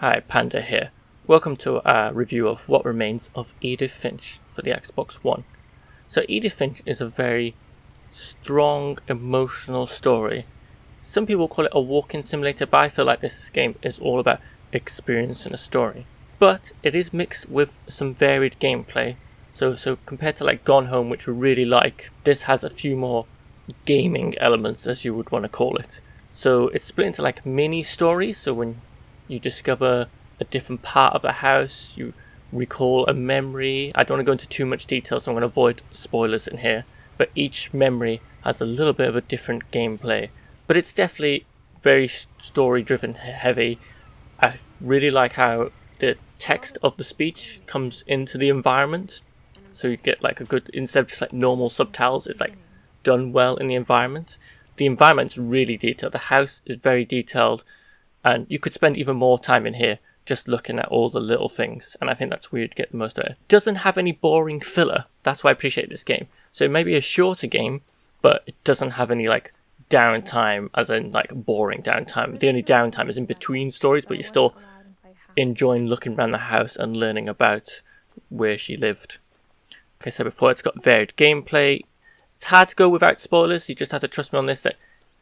Hi, Panda here. Welcome to our review of What Remains of Edith Finch for the Xbox One. So Edith Finch is a very strong, emotional story. Some people call it a walking simulator, but I feel like this game is all about experience and a story. But it is mixed with some varied gameplay. So compared to like Gone Home, which we really like, this has a few more gaming elements, as you would want to call it. So it's split into like mini stories. So when you discover a different part of the house, you recall a memory. I don't want to go into too much detail, so I'm going to avoid spoilers in here. But each memory has a little bit of a different gameplay. But it's definitely very story-driven heavy. I really like how the text of the speech comes into the environment. So you get like a good, instead of just like normal subtitles, it's like done well in the environment. The environment's really detailed. The house is very detailed. And you could spend even more time in here just looking at all the little things. And I think that's where you'd get the most out of it. It doesn't have any boring filler. That's why I appreciate this game. So it may be a shorter game, but it doesn't have any like downtime, as in like boring downtime. The only downtime is in between stories, but you're still enjoying looking around the house and learning about where she lived. Like I said before, it's got varied gameplay. It's hard to go without spoilers. You just have to trust me on this, that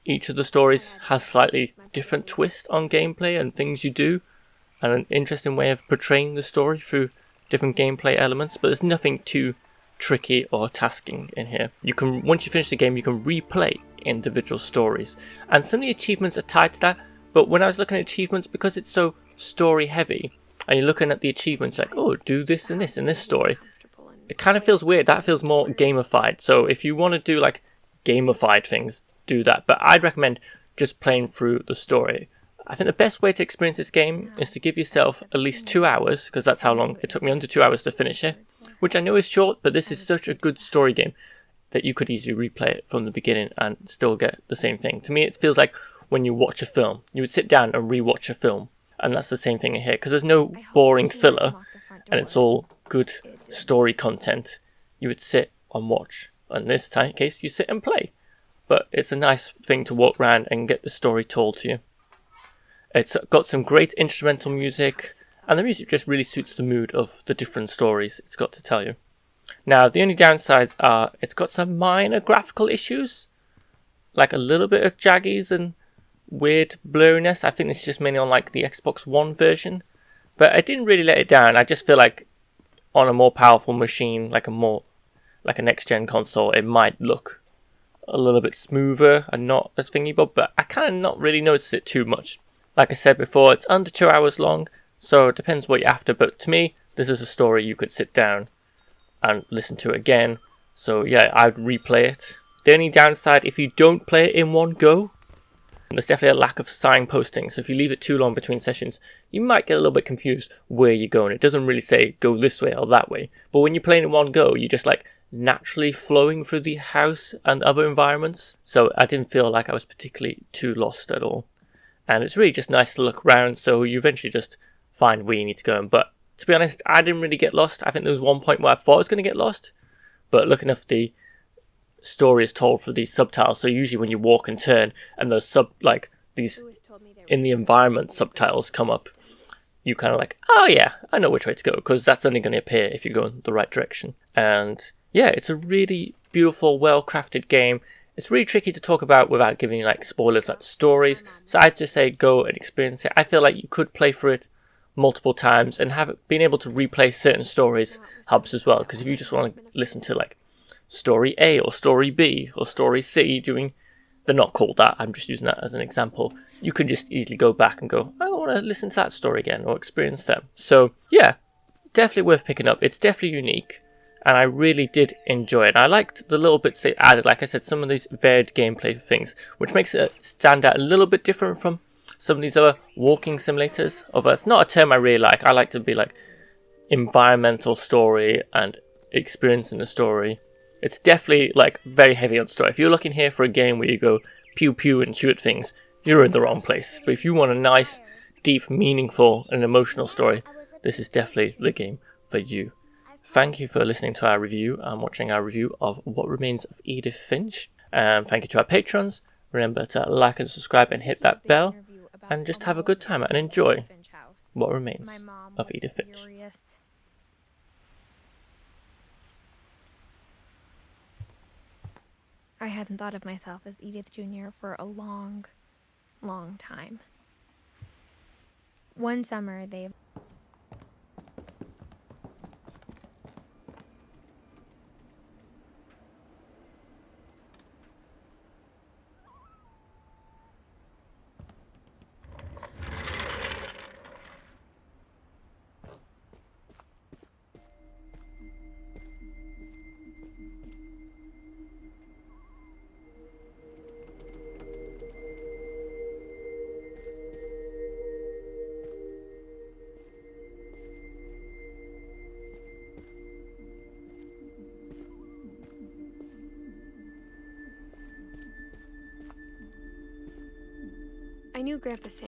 each of the stories has slightly different twist on gameplay and things you do, and an interesting way of portraying the story through different gameplay elements, but there's nothing too tricky or tasking in here. You can, once you finish the game, you can replay individual stories, and some of the achievements are tied to that. But when I was looking at achievements, because it's so story heavy, and you're looking at the achievements like, oh, do this and this in this story, it kind of feels weird. That feels more gamified. So if you want to do like gamified things, do that, but I'd recommend just playing through the story. I think the best way to experience this game is to give yourself at least 2 hours, because that's how long it took me, under 2 hours to finish it, which I know is short, but this is such a good story game that you could easily replay it from the beginning and still get the same thing. To me, it feels like when you watch a film, you would sit down and rewatch a film, and that's the same thing in here, because there's no boring filler and it's all good story content. You would sit and watch, and in this case you sit and play. But it's a nice thing to walk around and get the story told to you. It's got some great instrumental music, and the music just really suits the mood of the different stories it's got to tell you. Now, the only downsides are it's got some minor graphical issues, like a little bit of jaggies and weird blurriness. I think this is just mainly on like the Xbox One version, but I didn't really let it down. I just feel like on a more powerful machine, like a next-gen console, it might look a little bit smoother and not as thingy bob, but I kind of not really notice it too much. Like I said before, it's under 2 hours long, so it depends what you're after, but to me, this is a story you could sit down and listen to again. So yeah, I'd replay it. The only downside, if you don't play it in one go, there's definitely a lack of signposting, so if you leave it too long between sessions, you might get a little bit confused where you're going. It doesn't really say go this way or that way, but when you're playing in one go, you just like naturally flowing through the house and other environments, so I didn't feel like I was particularly too lost at all. And it's really just nice to look around, so you eventually just find where you need to go. But to be honest, I didn't really get lost. I think there was one point where I thought I was going to get lost, but looking at the story is told for these subtitles, so usually when you walk and turn and those these in the environment subtitles come up, you kind of like, oh yeah, I know which way to go, because that's only going to appear if you go in the right direction. And yeah, it's a really beautiful, well-crafted game. It's really tricky to talk about without giving you like spoilers about stories, so I'd just say go and experience it. I feel like you could play through it multiple times, and being able to replay certain stories helps as well, because if you just want to listen to like story A or story B or story C they're not called that, I'm just using that as an example, you could just easily go back and go, I want to listen to that story again or experience them. So yeah, definitely worth picking up. It's definitely unique, and I really did enjoy it. I liked the little bits they added, like I said, some of these varied gameplay things, which makes it stand out a little bit different from some of these other walking simulators. Although it's not a term I really like. I like to be like environmental story and experiencing the story. It's definitely like very heavy on story. If you're looking here for a game where you go pew pew and shoot things, you're in the wrong place. But if you want a nice, deep, meaningful and emotional story, this is definitely the game for you. Thank you for listening to our review and watching our review of What Remains of Edith Finch. Thank you to our patrons. Remember to like and subscribe and hit that bell, and just have a good time and enjoy. What My Remains mom of was Edith Finch. furious. I hadn't thought of myself as Edith Jr. for a long, long time. One summer, they... I knew Grandpa Sam.